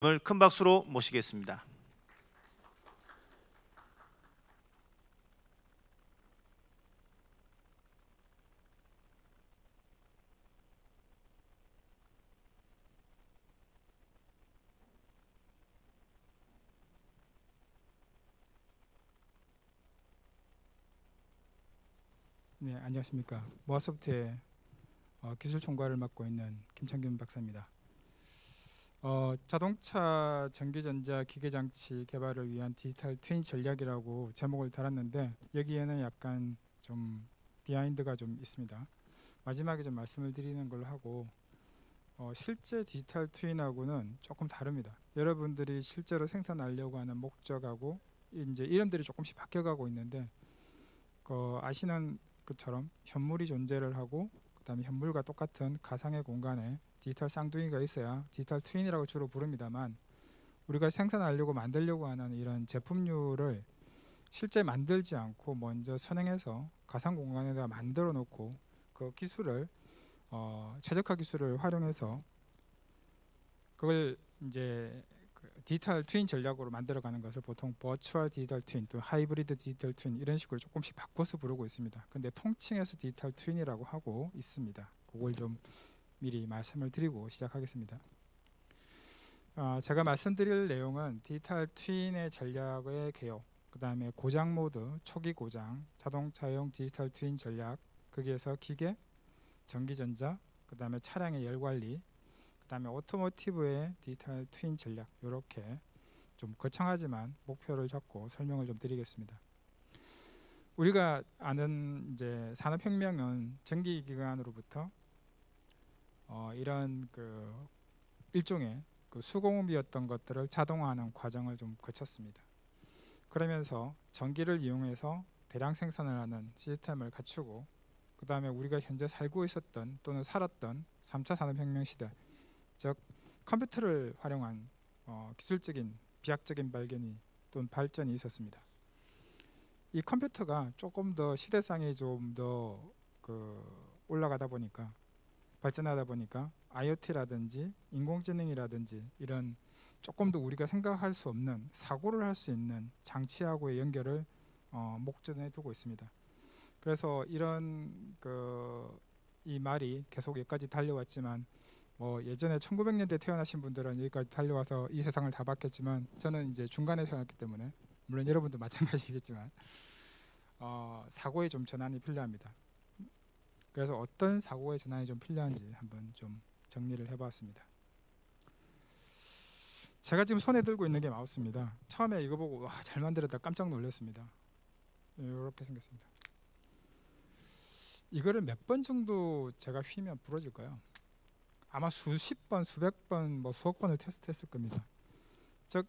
오늘 큰 박수로 모시겠습니다. 네, 안녕하십니까. 모아소프트의 기술 총괄을 맡고 있는 김창균 박사입니다. 자동차 전기전자 기계장치 개발을 위한 디지털 트윈 전략이라고 제목을 달았는데 여기에는 약간 좀 비하인드가 좀 있습니다. 마지막에 좀 말씀을 드리는 걸로 하고 실제 디지털 트윈하고는 조금 다릅니다. 여러분들이 실제로 생산하려고 하는 목적하고 이제 이름들이 조금씩 바뀌어가고 있는데 아시는 것처럼 현물이 존재를 하고 그다음에 현물과 똑같은 가상의 공간에 디지털 쌍둥이가 있어야 디지털 트윈이라고 주로 부릅니다만, 우리가 생산하려고 만들려고 하는 이런 제품류를 실제 만들지 않고 먼저 선행해서 가상 공간에다 만들어 놓고 그 기술을 최적화 기술을 활용해서 그걸 이제 디지털 트윈 전략으로 만들어가는 것을 보통 버추얼 디지털 트윈 또 하이브리드 디지털 트윈 이런 식으로 조금씩 바꿔서 부르고 있습니다. 근데 통칭해서 디지털 트윈이라고 하고 있습니다. 그걸 좀 미리 말씀을 드리고 시작하겠습니다. 제가 말씀드릴 내용은 디지털 트윈의 전략의 개요, 그 다음에 고장 모드, 초기 고장, 자동차용 디지털 트윈 전략, 거기에서 기계, 전기전자, 그 다음에 차량의 열관리, 그 다음에 오토모티브의 디지털 트윈 전략, 이렇게 좀 거창하지만 목표를 잡고 설명을 좀 드리겠습니다. 우리가 아는 이제 산업혁명은 전기기관으로부터 이런 일종의 수공업이었던 것들을 자동화하는 과정을 좀 거쳤습니다. 그러면서 전기를 이용해서 대량 생산을 하는 시스템을 갖추고, 그 다음에 우리가 현재 살고 있었던 또는 살았던 3차 산업혁명 시대, 즉 컴퓨터를 활용한 기술적인 비약적인 발견이 또는 발전이 있었습니다. 이 컴퓨터가 조금 더 시대상이 좀 더 올라가다 보니까, 발전하다 보니까 IoT라든지 인공지능이라든지 이런 조금 더 우리가 생각할 수 없는 사고를 할 수 있는 장치하고의 연결을 목전에 두고 있습니다. 그래서 이런 이 말이 계속 여기까지 달려왔지만, 예전에 1900년대 태어나신 분들은 여기까지 달려와서 이 세상을 다 봤겠지만, 저는 이제 중간에 태어났기 때문에, 물론 여러분도 마찬가지겠지만 사고의 좀 전환이 필요합니다. 그래서 어떤 사고의 전환이 좀 필요한지 한번 좀 정리를 해봤습니다. 제가 지금 손에 들고 있는 게 마우스입니다. 처음에 이거 보고 와, 잘 만들었다 깜짝 놀랐습니다. 이렇게 생겼습니다. 이거를 몇 번 정도 제가 휘면 부러질까요? 아마 수십 번, 수백 번, 수억 번을 테스트했을 겁니다. 즉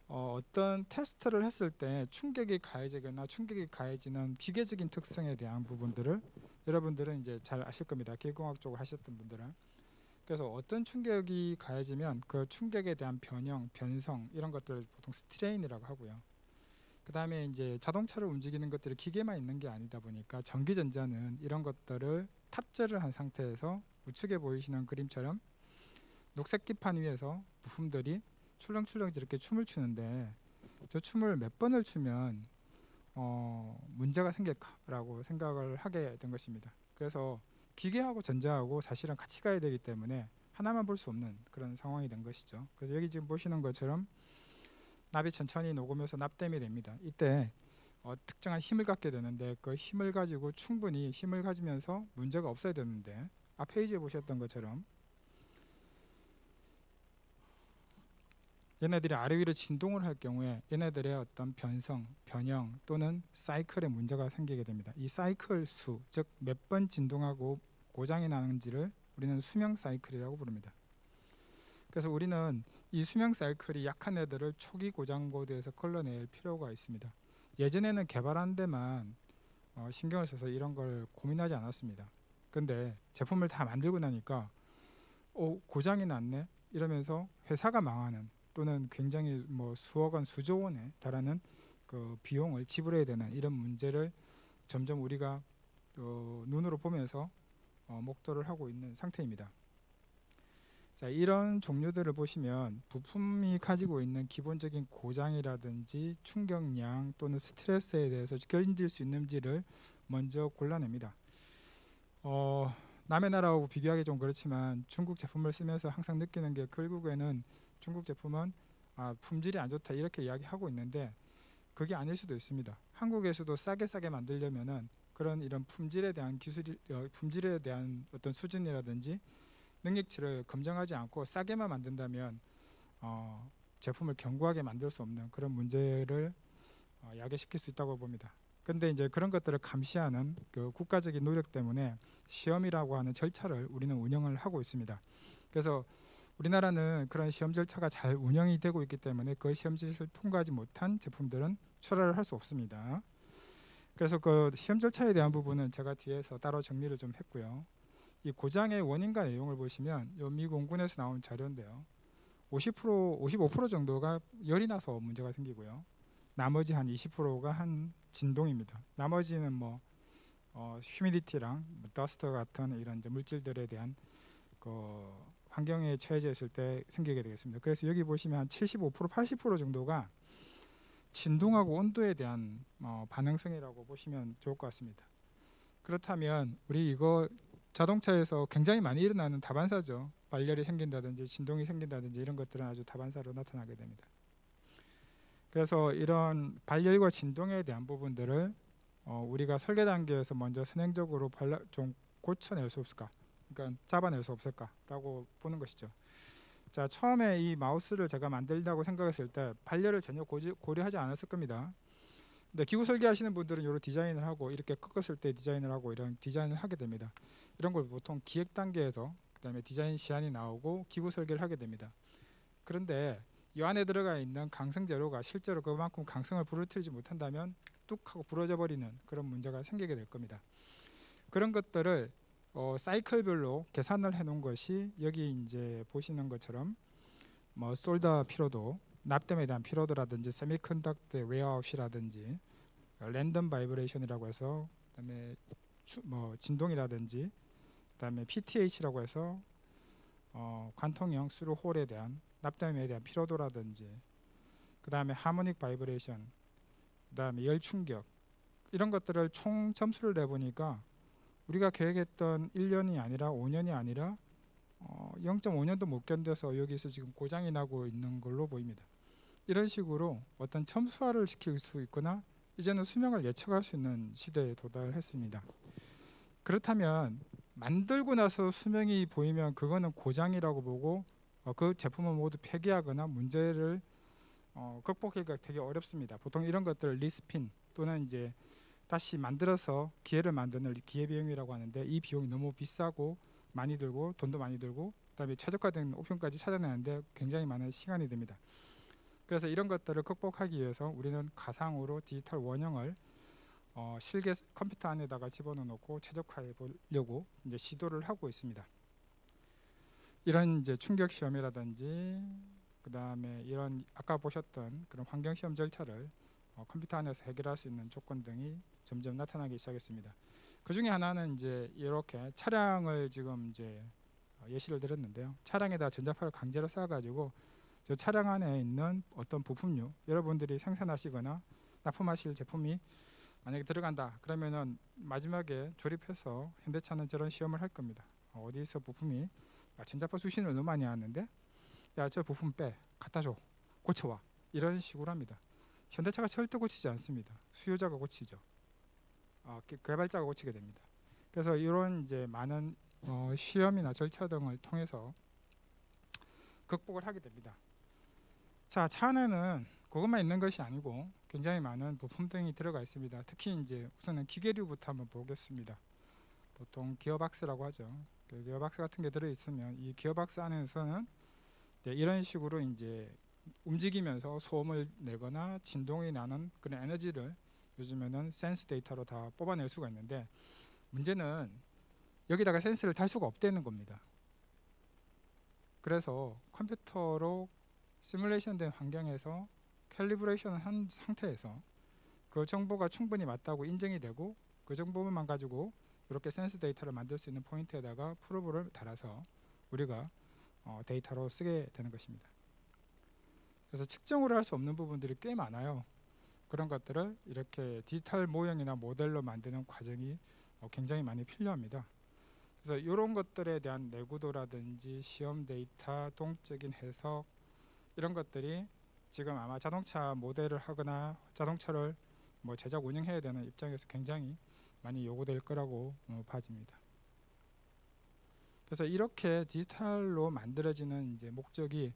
어떤 테스트를 했을 때 충격이 가해지거나 충격이 가해지는 기계적인 특성에 대한 부분들을 여러분들은 이제 잘 아실 겁니다. 기계공학 쪽을 하셨던 분들은. 그래서 어떤 충격이 가해지면 그 충격에 대한 변형, 변성 이런 것들을 보통 스트레인이라고 하고요. 그 다음에 이제 자동차를 움직이는 것들이 기계만 있는 게 아니다 보니까 전기전자는 이런 것들을 탑재를 한 상태에서 우측에 보이시는 그림처럼 녹색 기판 위에서 부품들이 출렁출렁 이렇게 춤을 추는데, 저 춤을 몇 번을 추면 문제가 생길까라고 생각을 하게 된 것입니다. 그래서 기계하고 전자하고 사실은 같이 가야 되기 때문에 하나만 볼 수 없는 그런 상황이 된 것이죠. 그래서 여기 지금 보시는 것처럼 납이 천천히 녹으면서 납땜이 됩니다. 이때 특정한 힘을 갖게 되는데, 그 힘을 가지고 충분히 힘을 가지면서 문제가 없어야 되는데, 앞 페이지에 보셨던 것처럼 얘네들이 아래 위로 진동을 할 경우에 얘네들의 어떤 변성, 변형 또는 사이클에 문제가 생기게 됩니다. 이 사이클 수, 즉 몇 번 진동하고 고장이 나는지를 우리는 수명 사이클이라고 부릅니다. 그래서 우리는 이 수명 사이클이 약한 애들을 초기 고장 코드에서 걸러낼 필요가 있습니다. 예전에는 개발한 데만 신경을 써서 이런 걸 고민하지 않았습니다. 근데 제품을 다 만들고 나니까 고장이 났네 이러면서 회사가 망하는, 또는 굉장히 수억 원, 수조 원에 달하는 그 비용을 지불해야 되는 이런 문제를 점점 우리가 눈으로 보면서 목도를 하고 있는 상태입니다. 자, 이런 종류들을 보시면 부품이 가지고 있는 기본적인 고장이라든지 충격량 또는 스트레스에 대해서 견딜 수 있는지를 먼저 골라냅니다. 남의 나라하고 비교하기 좀 그렇지만 중국 제품을 쓰면서 항상 느끼는 게 결국에는 중국 제품은 품질이 안 좋다 이렇게 이야기하고 있는데 그게 아닐 수도 있습니다. 한국에서도 싸게 만들려면은 그런 이런 품질에 대한 품질에 대한 어떤 수준이라든지 능력치를 검증하지 않고 싸게만 만든다면 제품을 견고하게 만들 수 없는 그런 문제를 야기시킬 수 있다고 봅니다. 근데 이제 그런 것들을 감시하는 그 국가적인 노력 때문에 시험이라고 하는 절차를 우리는 운영을 하고 있습니다. 그래서 우리나라는 그런 시험 절차가 잘 운영이 되고 있기 때문에 그 시험 절차를 통과하지 못한 제품들은 출하를 할 수 없습니다. 그래서 그 시험 절차에 대한 부분은 제가 뒤에서 따로 정리를 좀 했고요. 이 고장의 원인과 내용을 보시면 요 미 공군에서 나온 자료인데요. 55% 정도가 열이 나서 문제가 생기고요. 나머지 한 20%가 한 진동입니다. 나머지는 뭐 휴미디티랑 더스트 같은 이런 이제 물질들에 대한 그 환경에 처해져 있을 때 생기게 되겠습니다. 그래서 여기 보시면 한 75%, 80% 정도가 진동하고 온도에 대한 반응성이라고 보시면 좋을 것 같습니다. 그렇다면 우리 이거 자동차에서 굉장히 많이 일어나는 다반사죠. 발열이 생긴다든지 진동이 생긴다든지 이런 것들은 아주 다반사로 나타나게 됩니다. 그래서 이런 발열과 진동에 대한 부분들을 우리가 설계 단계에서 먼저 선행적으로 좀 고쳐낼 수 없을까, 그러니까 잡아낼 수 없을까라고 보는 것이죠. 자, 처음에 이 마우스를 제가 만들다고 생각했을 때 발열을 전혀 고려하지 않았을 겁니다. 근데 기구 설계하시는 분들은 이런 디자인을 하고 이렇게 꺾었을 때 디자인을 하고 이런 디자인을 하게 됩니다. 이런 걸 보통 기획 단계에서 그다음에 디자인 시안이 나오고 기구 설계를 하게 됩니다. 그런데 이 안에 들어가 있는 강성 재료가 실제로 그만큼 강성을 부러뜨리지 못한다면 뚝 하고 부러져 버리는 그런 문제가 생기게 될 겁니다. 그런 것들을 사이클별로 계산을 해 놓은 것이 여기 이제 보시는 것처럼 뭐 솔더 피로도, 납땜에 대한 피로도라든지 세미컨덕터 웨어아웃이라든지 랜덤 바이브레이션이라고 해서 그다음에 진동이라든지 그다음에 PTH라고 해서 관통형 스루 홀에 대한 납땜에 대한 피로도라든지 그다음에 하모닉 바이브레이션, 그다음에 열 충격 이런 것들을 총 점수를 내보니까 우리가 계획했던 1년이 아니라 5년이 아니라 0.5년도 못 견뎌서 여기서 지금 고장이 나고 있는 걸로 보입니다. 이런 식으로 어떤 첨수화를 시킬 수 있거나 이제는 수명을 예측할 수 있는 시대에 도달했습니다. 그렇다면 만들고 나서 수명이 보이면 그거는 고장이라고 보고 그 제품을 모두 폐기하거나 문제를 극복하기가 되게 어렵습니다. 보통 이런 것들을 리스핀 또는 이제 다시 만들어서 기회를 만드는 기회비용이라고 하는데 이 비용이 너무 비싸고 많이 들고 돈도 많이 들고 그다음에 최적화된 옵션까지 찾아내는데 굉장히 많은 시간이 듭니다. 그래서 이런 것들을 극복하기 위해서 우리는 가상으로 디지털 원형을 실계 컴퓨터 안에다가 집어넣고 최적화해 보려고 이제 시도를 하고 있습니다. 이런 이제 충격 시험이라든지 그다음에 이런 아까 보셨던 그런 환경 시험 절차를 컴퓨터 안에서 해결할 수 있는 조건 등이 점점 나타나기 시작했습니다. 그 중에 하나는 이제 이렇게 차량을 지금 이제 예시를 들었는데요. 차량에다 전자파를 강제로 쏴가지고 저 차량 안에 있는 어떤 부품류 여러분들이 생산하시거나 납품하실 제품이 만약에 들어간다 그러면은 마지막에 조립해서 현대차는 저런 시험을 할 겁니다. 어디서 부품이 전자파 수신을 너무 많이 하는데 야 저 부품 빼 갖다 줘 고쳐와 이런 식으로 합니다. 현대차가 절대 고치지 않습니다. 수요자가 고치죠. 개발자가 고치게 됩니다. 그래서 이런 이제 많은 시험이나 절차 등을 통해서 극복을 하게 됩니다. 자, 차 안에는 그것만 있는 것이 아니고 굉장히 많은 부품 등이 들어가 있습니다. 특히 이제 우선은 기계류부터 한번 보겠습니다. 보통 기어박스라고 하죠. 그 기어박스 같은 게 들어 있으면 이 기어박스 안에서는 이런 식으로 이제 움직이면서 소음을 내거나 진동이 나는 그런 에너지를 요즘에는 센스 데이터로 다 뽑아낼 수가 있는데 문제는 여기다가 센스를 달 수가 없다는 겁니다. 그래서 컴퓨터로 시뮬레이션 된 환경에서 캘리브레이션을 한 상태에서 그 정보가 충분히 맞다고 인정이 되고 그 정보만 가지고 이렇게 센스 데이터를 만들 수 있는 포인트에다가 프로브를 달아서 우리가 데이터로 쓰게 되는 것입니다. 그래서 측정으로 할 수 없는 부분들이 꽤 많아요. 그런 것들을 이렇게 디지털 모형이나 모델로 만드는 과정이 굉장히 많이 필요합니다. 그래서 이런 것들에 대한 내구도라든지 시험 데이터, 동적인 해석 이런 것들이 지금 아마 자동차 모델을 하거나 자동차를 제작 운영해야 되는 입장에서 굉장히 많이 요구될 거라고 봐집니다. 그래서 이렇게 디지털로 만들어지는 이제 목적이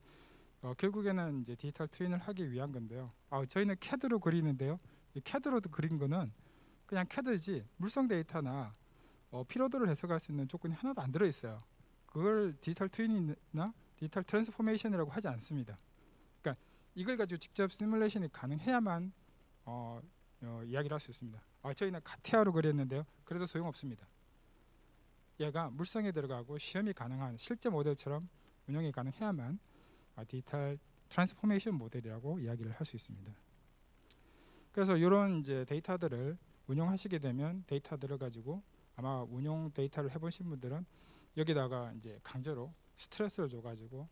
결국에는 이제 디지털 트윈을 하기 위한 건데요. 저희는 CAD로 그리는데요. 이 CAD로 그린 거는 그냥 CAD지 물성 데이터나 피로도를 해석할 수 있는 조건이 하나도 안 들어있어요. 그걸 디지털 트윈이나 디지털 트랜스포메이션이라고 하지 않습니다. 그러니까 이걸 가지고 직접 시뮬레이션이 가능해야만 이야기를 할 수 있습니다. 저희는 카티아로 그렸는데요. 그래서 소용없습니다. 얘가 물성에 들어가고 시험이 가능한 실제 모델처럼 운영이 가능해야만 디지털 트랜스포메이션 모델이라고 이야기를 할 수 있습니다. 그래서 이런 이제 데이터들을 운영하시게 되면 데이터들을 가지고 아마 운용 데이터를 해보신 분들은 여기다가 이제 강제로 스트레스를 줘가지고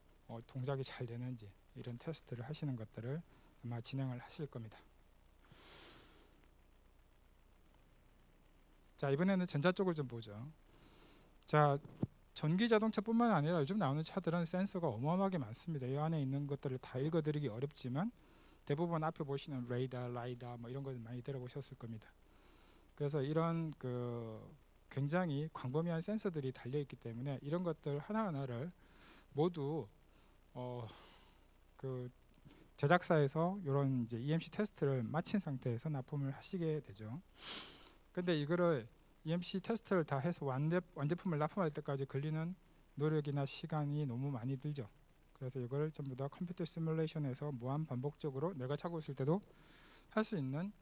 동작이 잘 되는지 이런 테스트를 하시는 것들을 아마 진행을 하실 겁니다. 자, 이번에는 전자 쪽을 좀 보죠. 자, 전기 자동차뿐만 아니라 요즘 나오는 차들은 센서가 어마어마하게 많습니다. 이 안에 있는 것들을 다 읽어드리기 어렵지만 대부분 앞에 보시는 레이더, 라이다 이런 것들 많이 들어보셨을 겁니다. 그래서 이런 굉장히 광범위한 센서들이 달려있기 때문에 이런 것들 하나하나를 모두 제작사에서 이런 이제 EMC 테스트를 마친 상태에서 납품을 하시게 되죠. 근데 이거를 EMC 테스트를 다 해서 완제품을 납품할 때까지 걸리는 노력이나 시간이 너무 많이 들죠. 그래서 이걸 전부 다 컴퓨터 시뮬레이션에서 무한 반복적으로 내가 차고 있을 때도 할 수 있는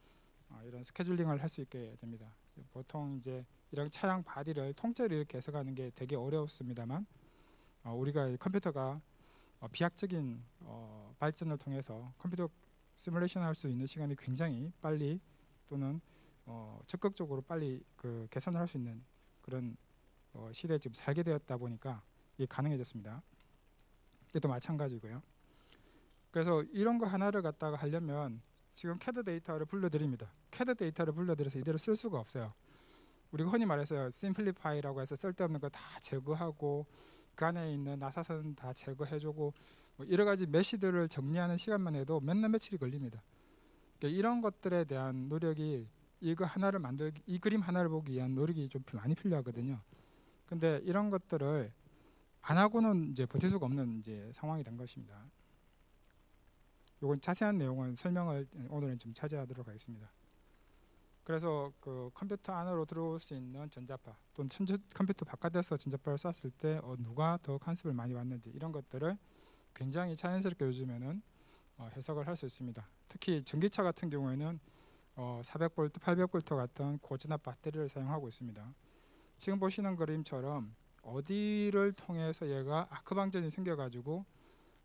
이런 스케줄링을 할 수 있게 됩니다. 보통 이제 이런 차량 바디를 통째로 이렇게 해석하는 게 되게 어렵습니다만 우리가 컴퓨터가 비약적인 발전을 통해서 컴퓨터 시뮬레이션 할 수 있는 시간이 굉장히 빨리 또는 적극적으로 빨리 개선을 할 수 있는 그런 시대에 지금 살게 되었다 보니까 이게 가능해졌습니다. 이것도 마찬가지고요. 그래서 이런 거 하나를 갖다가 하려면 지금 CAD 데이터를 불러드립니다. CAD 데이터를 불러들여서 이대로 쓸 수가 없어요. 우리가 흔히 말해서 심플리파이라고 해서 쓸데없는 거 다 제거하고 그 안에 있는 나사선 다 제거해주고 여러 가지 메시들을 정리하는 시간만 해도 몇 날 며칠이 걸립니다. 그러니까 이런 것들에 대한 노력이 이거 하나를 이 그림 하나를 보기 위한 노력이 좀 많이 필요하거든요. 근데 이런 것들을 안 하고는 이제 버틸 수가 없는 이제 상황이 된 것입니다. 이건 자세한 내용은 설명을 오늘은 좀 차지하도록 하겠습니다. 그래서 컴퓨터 안으로 들어올 수 있는 전자파 또는 컴퓨터 바깥에서 전자파를 쐈을 때 누가 더 간섭을 많이 받는지 이런 것들을 굉장히 자연스럽게 요즘에는 해석을 할 수 있습니다. 특히 전기차 같은 경우에는 400V, 800V 같은 고전압 배터리를 사용하고 있습니다. 지금 보시는 그림처럼 어디를 통해서 얘가 아크 방전이 생겨가지고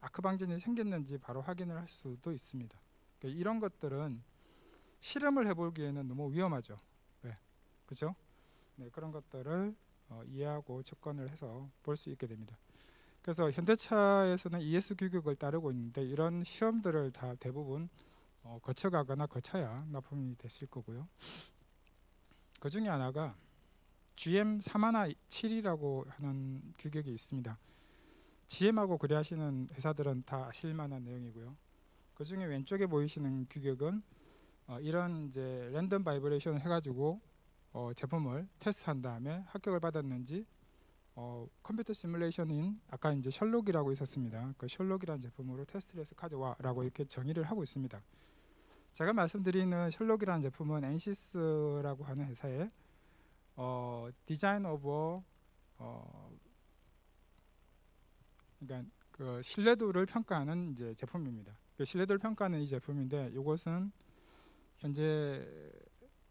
아크 방전이 생겼는지 바로 확인을 할 수도 있습니다. 그러니까 이런 것들은 실험을 해보기에는 너무 위험하죠. 네, 그렇죠? 네, 그런 것들을 이해하고 접근을 해서 볼 수 있게 됩니다. 그래서 현대차에서는 ES 규격을 따르고 있는데 이런 시험들을 다 대부분 거쳐가거나 거쳐야 납품이 되실 거고요. 그 중에 하나가 GM317이라고 하는 규격이 있습니다. GM하고 거래하시는 회사들은 다 아실 만한 내용이고요. 그 중에 왼쪽에 보이시는 규격은 이런 이제 랜덤 바이브레이션을 해가지고 제품을 테스트한 다음에 합격을 받았는지 컴퓨터 시뮬레이션인 아까 이제 셜록이라고 있었습니다. 그 셜록이라는 제품으로 테스트를 해서 가져와라고 이렇게 정의를 하고 있습니다. 제가 말씀드리는 셜록이라는 제품은 엔시스라고 하는 회사의 디자인 오버 그러니까 그 신뢰도를 평가하는 이제 제품입니다. 그 신뢰도를 평가하는 이 제품인데 이것은 현재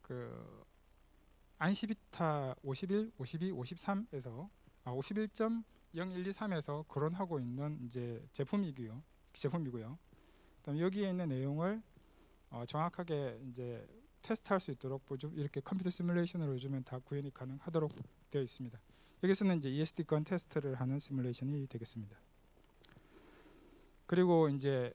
그 안시비타 51, 52, 53에서 51.0123에서 거론하고 있는 이제 제품이고요. 그다음 여기에 있는 내용을 정확하게 이제 테스트할 수 있도록 이렇게 컴퓨터 시뮬레이션으로 요즘엔 다 구현이 가능하도록 되어 있습니다. 여기서는 이제 ESD 건 테스트를 하는 시뮬레이션이 되겠습니다. 그리고 이제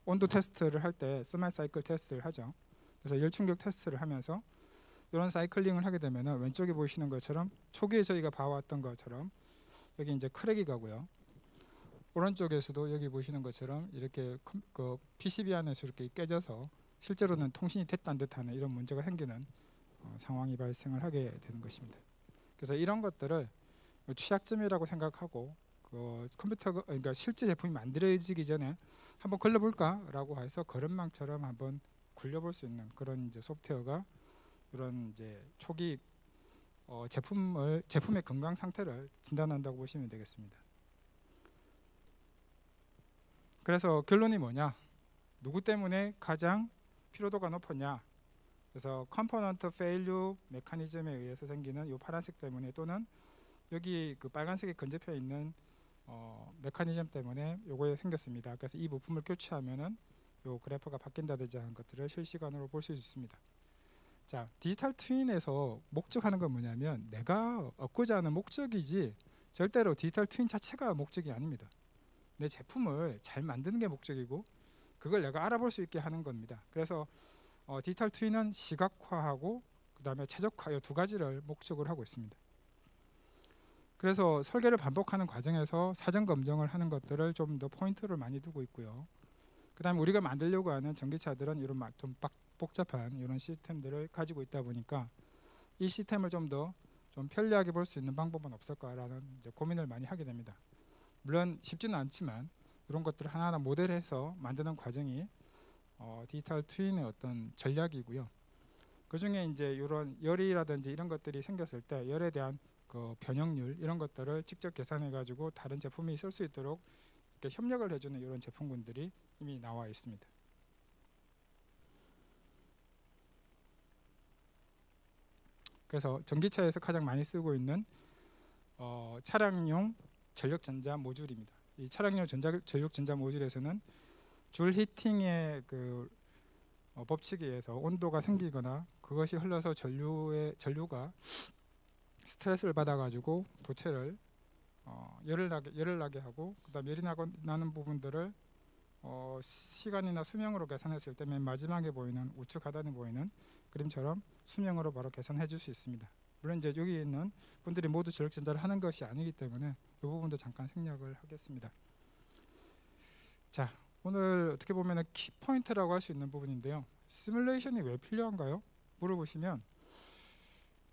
온도 테스트를 할 때 스마일 사이클 테스트를 하죠. 그래서 열 충격 테스트를 하면서 이런 사이클링을 하게 되면은 왼쪽에 보시는 것처럼 초기에 저희가 봐왔던 것처럼 여기 이제 크랙이 가고요. 오른쪽에서도 여기 보시는 것처럼 이렇게 그 PCB 안에서 이렇게 깨져서 실제로는 통신이 됐다 안 됐다 하는 이런 문제가 생기는 상황이 발생을 하게 되는 것입니다. 그래서 이런 것들을 취약점이라고 생각하고 그 컴퓨터가 그러니까 실제 제품이 만들어지기 전에 한번 걸러볼까라고 해서 걸음망처럼 한번 굴려볼 수 있는 그런 이제 소프트웨어가 이런 이제 초기 제품의 건강 상태를 진단한다고 보시면 되겠습니다. 그래서 결론이 뭐냐? 누구 때문에 가장 피로도가 높았냐? 그래서 컴포넌트 페일류 메커니즘에 의해서 생기는 이 파란색 때문에 또는 여기 그 빨간색이 건접혀 있는 메커니즘 때문에 요거에 생겼습니다. 그래서 이 부품을 교체하면은 요 그래프가 바뀐다든지 하는 것들을 실시간으로 볼 수 있습니다. 자, 디지털 트윈에서 목적하는 건 뭐냐면 내가 얻고자 하는 목적이지 절대로 디지털 트윈 자체가 목적이 아닙니다. 내 제품을 잘 만드는 게 목적이고 그걸 내가 알아볼 수 있게 하는 겁니다. 그래서 디지털 트윈은 시각화하고 그 다음에 최적화 이 두 가지를 목적으로 하고 있습니다. 그래서 설계를 반복하는 과정에서 사전 검증을 하는 것들을 좀 더 포인트를 많이 두고 있고요. 그 다음에 우리가 만들려고 하는 전기차들은 이런 좀 복잡한 이런 시스템들을 가지고 있다 보니까 이 시스템을 좀 더 좀 편리하게 볼 수 있는 방법은 없을까라는 이제 고민을 많이 하게 됩니다. 물론 쉽지는 않지만 이런 것들을 하나하나 모델해서 만드는 과정이 디지털 트윈의 어떤 전략이고요. 그 중에 이제 이런 열이라든지 이런 것들이 생겼을 때 열에 대한 그 변형률 이런 것들을 직접 계산해 가지고 다른 제품이 쓸 수 있도록 이렇게 협력을 해주는 이런 제품군들이 이미 나와 있습니다. 그래서 전기차에서 가장 많이 쓰고 있는 차량용 전력전자 모듈입니다. 이 차량용 전력전자 모듈에서는 줄 히팅의 그 법칙에 의해서 온도가 생기거나 그것이 흘러서 전류가 스트레스를 받아가지고 도체를 열을 나게 하고 그다음 열이 나는 부분들을 시간이나 수명으로 계산했을 때 맨 마지막에 보이는 우측 하단에 보이는 그림처럼 수명으로 바로 계산해 줄 수 있습니다. 물론 이제 여기 있는 분들이 모두 전력전자를 하는 것이 아니기 때문에 이 부분도 잠깐 생략을 하겠습니다. 자, 오늘 어떻게 보면 키포인트라고 할 수 있는 부분인데요. 시뮬레이션이 왜 필요한가요? 물어보시면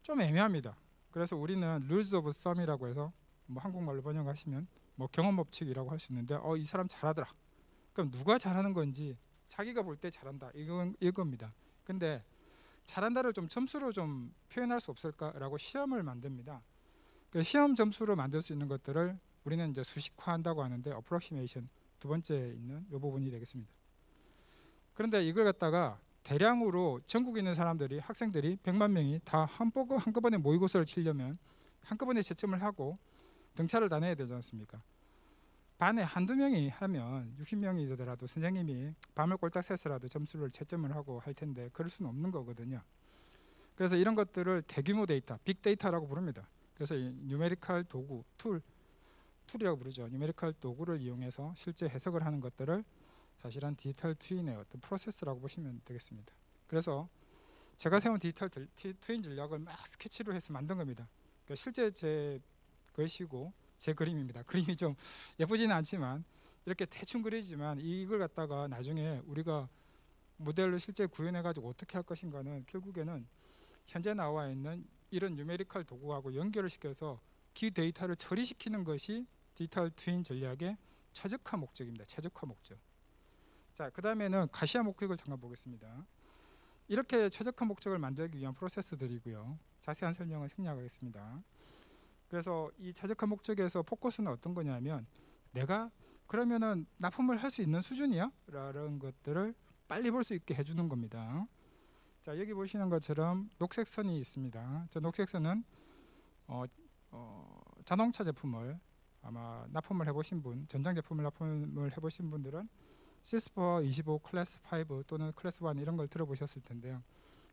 좀 애매합니다. 그래서 우리는 rules of thumb이라고 해서 뭐 한국말로 번역하시면 뭐 경험 법칙이라고 할 수 있는데 이 사람 잘하더라. 그럼 누가 잘하는 건지 자기가 볼 때 잘한다 이겁니다. 근데 잘한다를 좀 점수로 좀 표현할 수 없을까라고 시험을 만듭니다. 그 시험 점수로 만들 수 있는 것들을 우리는 이제 수식화한다고 하는데 approximation 두 번째 있는 이 부분이 되겠습니다. 그런데 이걸 갖다가 대량으로 전국에 있는 사람들이 학생들이 100만 명이 다 한꺼번에 모의고사를 치려면 한꺼번에 채점을 하고 등차를 다 내야 되지 않습니까? 반에 한두 명이 하면 60명이 되더라도 선생님이 밤을 꼴딱 새서라도 점수를 채점을 하고 할 텐데 그럴 수는 없는 거거든요. 그래서 이런 것들을 대규모 데이터, 빅데이터라고 부릅니다. 그래서 이 뉴메리컬 도구, 툴이라고 부르죠. 뉴메리컬 도구를 이용해서 실제 해석을 하는 것들을 사실은 디지털 트윈의 어떤 프로세스라고 보시면 되겠습니다. 그래서 제가 세운 디지털 트윈 전략을 막 스케치로 해서 만든 겁니다. 그러니까 실제 제 것이고 제 그림입니다. 그림이 좀 예쁘지는 않지만 이렇게 대충 그리지만 이걸 갖다가 나중에 우리가 모델로 실제 구현해 가지고 어떻게 할 것인가는 결국에는 현재 나와 있는 이런 뉴메리컬 도구하고 연결을 시켜서 기 데이터를 처리시키는 것이 디지털 트윈 전략의 최적화 목적입니다. 최적화 목적. 자, 그 다음에는 가시화 목적을 잠깐 보겠습니다. 이렇게 최적화 목적을 만들기 위한 프로세스들이고요. 자세한 설명은 생략하겠습니다. 그래서 이 최적화 목적에서 포커스는 어떤 거냐면 내가 그러면은 납품을 할 수 있는 수준이야? 라는 것들을 빨리 볼 수 있게 해주는 겁니다. 자, 여기 보시는 것처럼 녹색 선이 있습니다. 저 녹색 선은 자동차 제품을 아마 납품을 해보신 분, 전장 제품을 납품을 해보신 분들은 시스퍼 25 클래스 5 또는 클래스 1 이런 걸 들어보셨을 텐데요.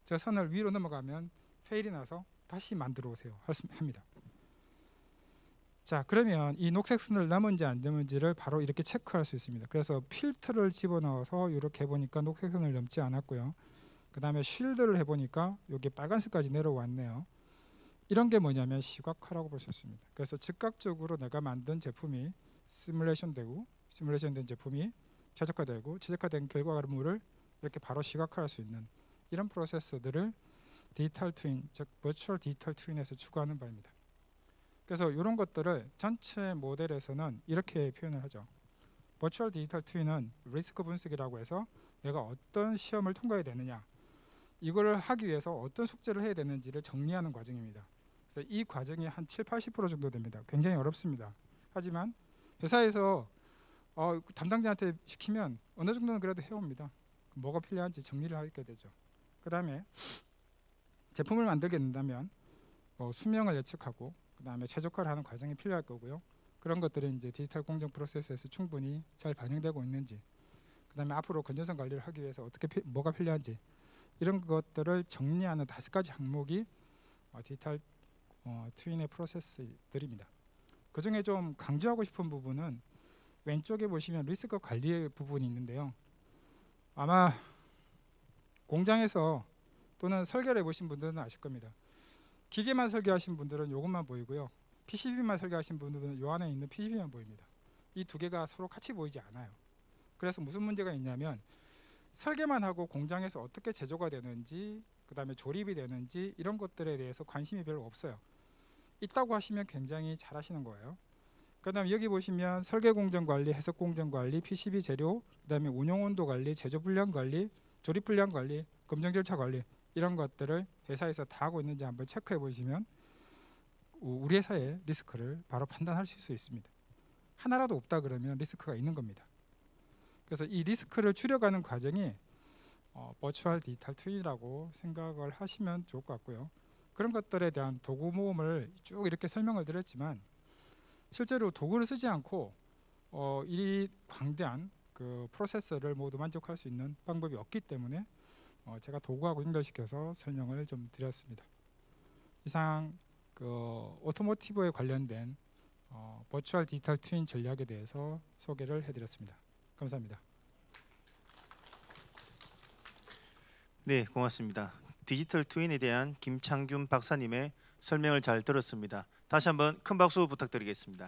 저 선을 위로 넘어가면 페일이 나서 다시 만들어 오세요 합니다. 자, 그러면 이 녹색 선을 넘은지 안 넘은지를 바로 이렇게 체크할 수 있습니다. 그래서 필터를 집어넣어서 이렇게 해보니까 녹색 선을 넘지 않았고요. 그 다음에 쉴드를 해보니까 여기 빨간색까지 내려왔네요. 이런 게 뭐냐면 시각화라고 볼 수 있습니다. 그래서 즉각적으로 내가 만든 제품이 시뮬레이션된 제품이 최적화되고 최적화된 결과물을 이렇게 바로 시각화할 수 있는 이런 프로세스들을 디지털 트윈, 즉 버추얼 디지털 트윈에서 추구하는 바입니다. 그래서 이런 것들을 전체 모델에서는 이렇게 표현을 하죠. 버추얼 디지털 트윈은 리스크 분석이라고 해서 내가 어떤 시험을 통과해야 되느냐, 이걸 하기 위해서 어떤 숙제를 해야 되는지를 정리하는 과정입니다. 그래서 이 과정이 한 70-80% 정도 됩니다. 굉장히 어렵습니다. 하지만 회사에서 담당자한테 시키면 어느 정도는 그래도 해옵니다. 뭐가 필요한지 정리를 하게 되죠. 그 다음에 제품을 만들게 된다면 수명을 예측하고 그 다음에 최적화를 하는 과정이 필요할 거고요. 그런 것들은 이제 디지털 공정 프로세스에서 충분히 잘 반영되고 있는지, 그 다음에 앞으로 건전성 관리를 하기 위해서 어떻게 뭐가 필요한지 이런 것들을 정리하는 5가지 항목이 디지털 트윈의 프로세스들입니다. 그 중에 좀 강조하고 싶은 부분은 왼쪽에 보시면 리스크 관리의 부분이 있는데요. 아마 공장에서 또는 설계를 해보신 분들은 아실 겁니다. 기계만 설계하신 분들은 이것만 보이고요. PCB만 설계하신 분들은 이 안에 있는 PCB만 보입니다. 이 두 개가 서로 같이 보이지 않아요. 그래서 무슨 문제가 있냐면 설계만 하고 공장에서 어떻게 제조가 되는지, 그 다음에 조립이 되는지 이런 것들에 대해서 관심이 별로 없어요. 있다고 하시면 굉장히 잘 하시는 거예요. 그 다음에 여기 보시면 설계 공정 관리, 해석 공정 관리, PCB 재료, 그 다음에 운용 온도 관리, 제조 불량 관리, 조립 불량 관리, 검증 절차 관리 이런 것들을 회사에서 다 하고 있는지 한번 체크해 보시면 우리 회사의 리스크를 바로 판단할 수 있습니다. 하나라도 없다 그러면 리스크가 있는 겁니다. 그래서 이 리스크를 줄여가는 과정이 버추얼 디지털 트윈이라고 생각을 하시면 좋을 것 같고요. 그런 것들에 대한 도구 모음을 쭉 이렇게 설명을 드렸지만 실제로 도구를 쓰지 않고 이 광대한 그 프로세서를 모두 만족할 수 있는 방법이 없기 때문에 제가 도구하고 연결시켜서 설명을 좀 드렸습니다. 이상 그 오토모티브에 관련된 버추얼 디지털 트윈 전략에 대해서 소개를 해드렸습니다. 감사합니다. 네, 고맙습니다. 디지털 트윈에 대한 김창균 박사님의 설명을 잘 들었습니다. 다시 한번 큰 박수 부탁드리겠습니다.